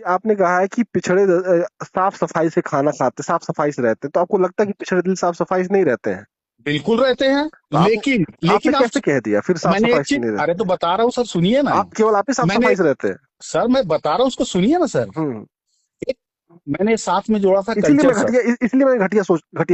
आपने कहा है कि पिछड़े साफ सफाई से खाना खाते, साफ सफाई से रहते हैं, तो आपको लगता है कि पिछड़े दिल साफ सफाई से नहीं रहते हैं? बिल्कुल रहते हैं। तो आपने लेकिन आपने लेकिन आप, कैसे कह दिया फिर साफ मैंने सफाई एक से चीज, नहीं अरे रहते तो हैं? बता रहा हूँ सर, सुनिए ना। केवल आप ही साफ मैंने, सफाई से रहते हैं? सर मैं बता रहा हूँ उसको, सुनिए ना सर। हम्म। एक, मैंने साथ में जोड़ा था इसीलिए कल्चर मैं सर। इसलिए मैंने घटिया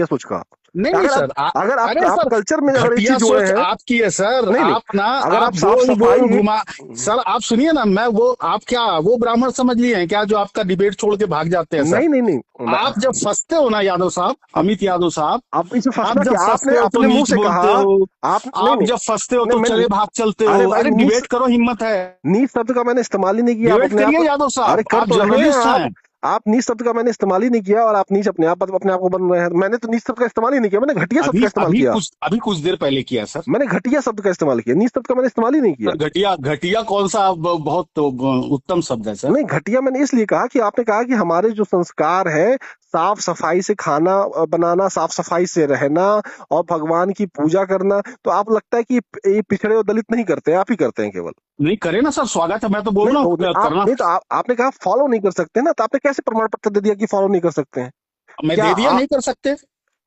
सोच कहा। नहीं नहीं अगर आप सर, अगर आप अरे आप सर, कल्चर में अगर एक घटिया चीज जोड़े सोच हैं। आपकी है सर। नहीं नहीं, आप ना, अगर आप आप साफ गोल गोल सफाई। घुमा। सर आप सुनिए ना, मैं वो, आप क्या वो ब्राह्मण समझ लिए हैं क्या जो आपका डिबेट छोड़ के भाग जाते हैं सर? नहीं नहीं नहीं, आप जब फंसते हो ना यादव साहब, अब अमित यादव साहब, अब इसमें आप फंसना जब क्या, आपने फंसते हो तो अपने मुंह नीच से कहा। बोलते हो। आप नहीं आप नहीं जब फंसते हो नहीं, तो मैं चले भाग चलते अरे हो। भाई अरे डिबेट करो, हिम्मत है। नीच शब्द का मैंने इस्तेमाल ही नहीं किया, आप डिबेट अपने आप। करिए यादव अरे साहब, कर आप तो रहे हैं जर्नलिस्ट आप। हैं। आप नीच शब्द का मैंने इस्तेमाल ही नहीं किया, और आप नीच अपने आप को बन रहे हैं। मैंने तो नीच शब्द का इस्तेमाल ही नहीं किया, मैंने घटिया शब्द का इस्तेमाल किया। अभी कुछ देर पहले किया सर। मैंने घटिया शब्द का इस्तेमाल किया, नीच शब्द का मैंने इस्तेमाल ही नहीं किया। सर घटिया, घटिया कौन सा, बहुत तो उत्तम शब्द है सर। नहीं, घटिया मैंने इसलिए कहा कि आपने कहा कि हमारे जो संस्कार है, साफ सफाई से खाना बनाना, साफ सफाई से रहना, और भगवान की पूजा करना, तो आप लगता है कि ये पिछड़े और दलित नहीं करते हैं, आप ही करते हैं केवल? नहीं करे ना सर, स्वागत है, मैं तो बोल नहीं रहा तो हूँ आप करना। नहीं तो आपने कहा फॉलो नहीं कर सकते ना, तो आपने कैसे प्रमाण पत्र दे दिया कि फॉलो नहीं कर सकते हैं? मैं क्या दे दिया, नहीं कर सकते।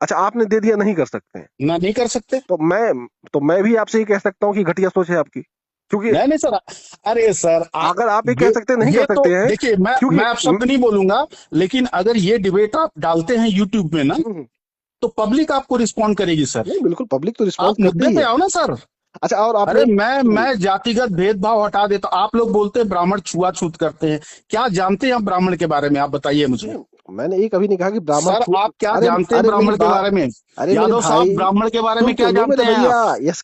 अच्छा, आपने दे दिया नहीं कर सकते हैं। ना, नहीं कर सकते। तो मैं भी आपसे ये कह सकता हूँ कि घटिया सोच है आपकी, क्योंकि नहीं नहीं सर, अरे सर अगर आप ये कह सकते हैं नहीं कर ये तो सकते हैं, देखिए, क्योंकि मैं अब शब्द नहीं बोलूंगा। लेकिन अगर ये डिबेट आप डालते हैं यूट्यूब में ना, हम्म, तो पब्लिक आपको रिस्पॉन्ड करेगी सर। नहीं बिल्कुल, पब्लिक तो आप रिस्पॉन्स करती मुद्दे ही पे है। आओ ना सर। अच्छा, और आपने अरे मैं जातिगत भेदभाव हटा देता। आप लोग बोलते हैं ब्राह्मण छुआछूत करते हैं। क्या जानते हैं आप ब्राह्मण के बारे में, आप बताइए मुझे। नहीं, मैंने ये कभी नहीं कहा कि ब्राह्मण सर आप क्या अरे जानते हैं अरे मेरी ब्राह्मण के बात, बारे में? अरे मेरे यादव साहब, भाई, ब्राह्मण के बारे में सुन तो क्या लो जानते मेरे हैं भैया। आप? एस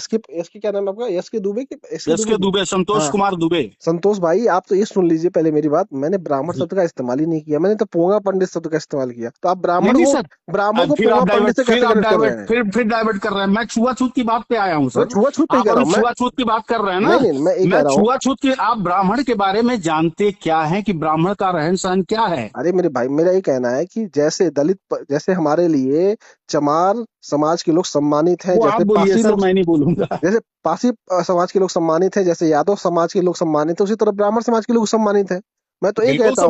के क्या नाम है आपका? एस के दुबे एस के की। दुबे, संतोष हाँ, कुमार दुबे। संतोष भाई, आप तो ये सुन लीजिए पहले मेरी बात। मैंने ब्राह्मण शब्द का इस्तेमाल ही नहीं किया, मैंने तो पोंगा पंडित शब्द का इस्तेमाल किया। तो आप नहीं नहीं सर, ब्राह्मण को फिर पोंगा आप पंडित डाइवर्ट, से कैसे कनेक्ट कर रहे हैं? फिर डाइवर्ट कर रहे हैं। मैं छुआछूत की बात पे आया हूँ मैं सर। छुआछूत नहीं आप कर रहा अभी हूँ मैं। छुआछूत की बात कर रहे हैं ना। नहीं नहीं, मैं ये कह मैं रहा हूँ। छुआछूत की, आप ब्राह्मण के बारे में जानते क्या है कि ब्राह्मण का रहन सहन क्या है? अरे मेरे भाई, मेरा ये कहना है कि जैसे हमारे लिए चमार समाज के लोग सम्मानित हैं, वो आप बोलिए सर, मैं नहीं बोलूंगा। जैसे पासी समाज के लोग सम्मानित हैं, जैसे यादव समाज के लोग सम्मानित हैं, उसी तरह ब्राह्मण समाज के लोग सम्मानित हैं। मैं तो ये कहता बिल्कुल। हूँ।